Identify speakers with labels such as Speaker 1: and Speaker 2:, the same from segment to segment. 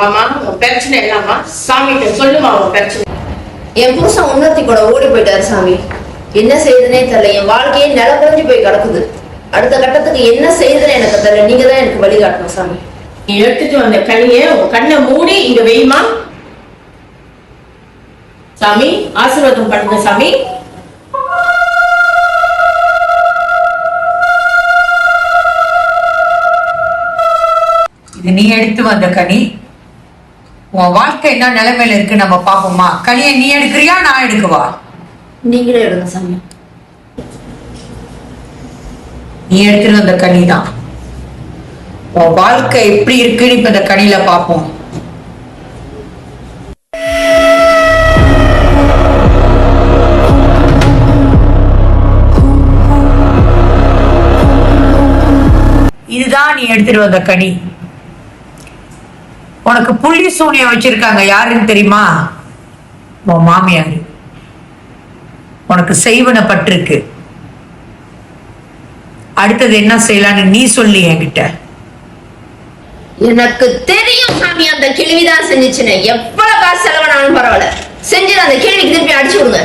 Speaker 1: ஆமா உன் பிரச்சனை என்னமா சாமிகிட்ட சொல்லுமா உன் பிரச்சனை.
Speaker 2: என் புருஷன் உன்னத்தி கூட ஓடி போயிட்டாரு சாமி. என்ன செய்யுதுன்னே தெரியல. என் வாழ்க்கையே நிலக்குறைஞ்சு போய் கிடக்குது. அடுத்த கட்டத்துக்கு என்ன செய்யுதுன்னு எனக்கு தெரியல. நீங்க தான் எனக்கு வழிகாட்டணும் சாமி.
Speaker 1: நீ எடுத்துட்டு வந்த கனியை உன் கண்ணை மூடி இங்க வெய்யுமா. சாமி ஆசீர்வாதம் பண்ணுங்க சாமி.
Speaker 3: இது நீ எடுத்து வந்த கனி. உன் வாழ்க்கை என்ன நிலைமையில இருக்கு நம்ம பாப்போமா? கனியை நீ எடுக்கிறியா நான் எடுக்கவா?
Speaker 2: நீங்களே எடுங்க சாமி.
Speaker 3: நீ எடுத்துட்டு வந்த கனி தான். உன் வாழ்க்கை எப்படி இருக்குன்னு இப்ப இந்த கனியில பாப்போம். இதுதான் நீ எடுத்துட்டு வந்த கனி. உனக்கு புள்ளி சூனியம் வச்சிருக்காங்க. யாருன்னு தெரியுமா? உன் மாமியாரு. உனக்கு செய்வனப்பட்டிருக்கு. அடுத்தது என்ன செய்யலான்னு நீ சொல்லி என்கிட்ட.
Speaker 2: எனக்கு தெரியும் சாமி. அந்த கேள்விதான் செஞ்சுச்சுன்னு. எவ்வளவு காசு செலவானாலும் பரவாயில்ல, செஞ்சு அந்த கேள்விக்கு திருப்பி அடிச்சு விடுங்க.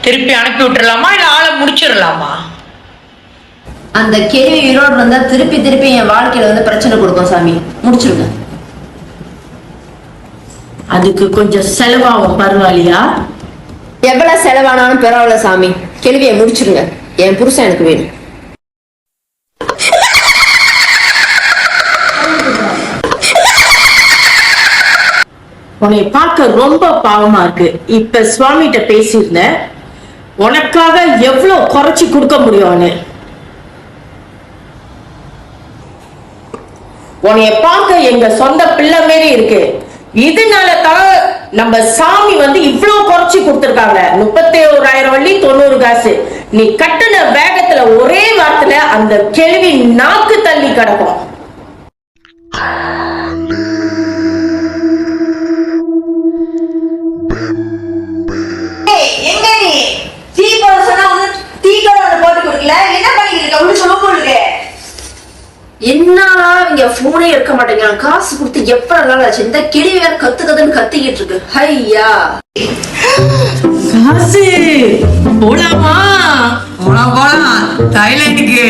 Speaker 3: திருப்பி அனுப்பி விட்டுறலாமா இல்ல ஆளை முடிச்சிடலாமா?
Speaker 2: அந்த கேள்வி உயிரோடு வந்தா திருப்பி திருப்பி என் வாழ்க்கையில வந்து பிரச்சனை கொடுக்கும் சாமி. முடிச்சிருங்க.
Speaker 1: அதுக்கு கொஞ்சம் செலவாகும் பரவாயில்லையா?
Speaker 2: எவ்வளவு செலவானாலும் பரவாயில்ல சாமி. கேள்வியை முடிச்சிருங்க. என் புருஷன் எனக்கு வேணும்.
Speaker 1: உன்னை பார்க்க ரொம்ப பாவமா இருக்கு. இப்ப சுவாமிகிட்ட பேசியிருந்தேன். உனக்காக எவ்வளவு குறைச்சி கொடுக்க முடியும்னு. உன்னைய பார்க்க எங்க சொந்த பிள்ளை மாரி இருக்கு. இதனால தான் நம்ம சாமி வந்து இவ்வளவு குறைச்சி கொடுத்திருக்காங்க. 31,000 வள்ளி 90 காசு. நீ கட்டுன வேகத்துல ஒரே வாரத்துல அந்த கேள்வி நாக்கு தள்ளி கிடக்கும்.
Speaker 2: என்னால இங்க போனே எடுக்க மாட்டேங்கிறான். காசு கொடுத்து எவ்வளவு நாள் ஆச்சு. இந்த கிளி வேற கத்துக்கதுன்னு கத்திக்கிட்டு இருக்கு. ஐயா
Speaker 1: காசு போலாமா?
Speaker 3: போலாம் தாய்லாந்துக்கு.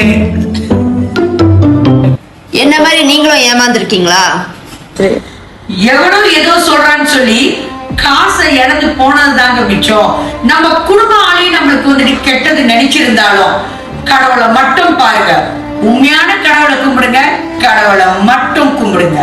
Speaker 2: என்ன மாதிரி நீங்களும் ஏமாந்துருக்கீங்களா?
Speaker 3: எவனோ ஏதோ சொல்றான்னு சொல்லி காசை இழந்து போனதுதாங்க மிச்சம். நம்ம குடும்ப ஆளையும் நம்மளுக்கு வந்துட்டு கெட்டது நினைச்சிருந்தாலும் கடவுளை மட்டும் பாருங்க. உண்மையான கடவுளை கும்பிடுங்க. கடவுளை மட்டும் கும்பிடுங்க.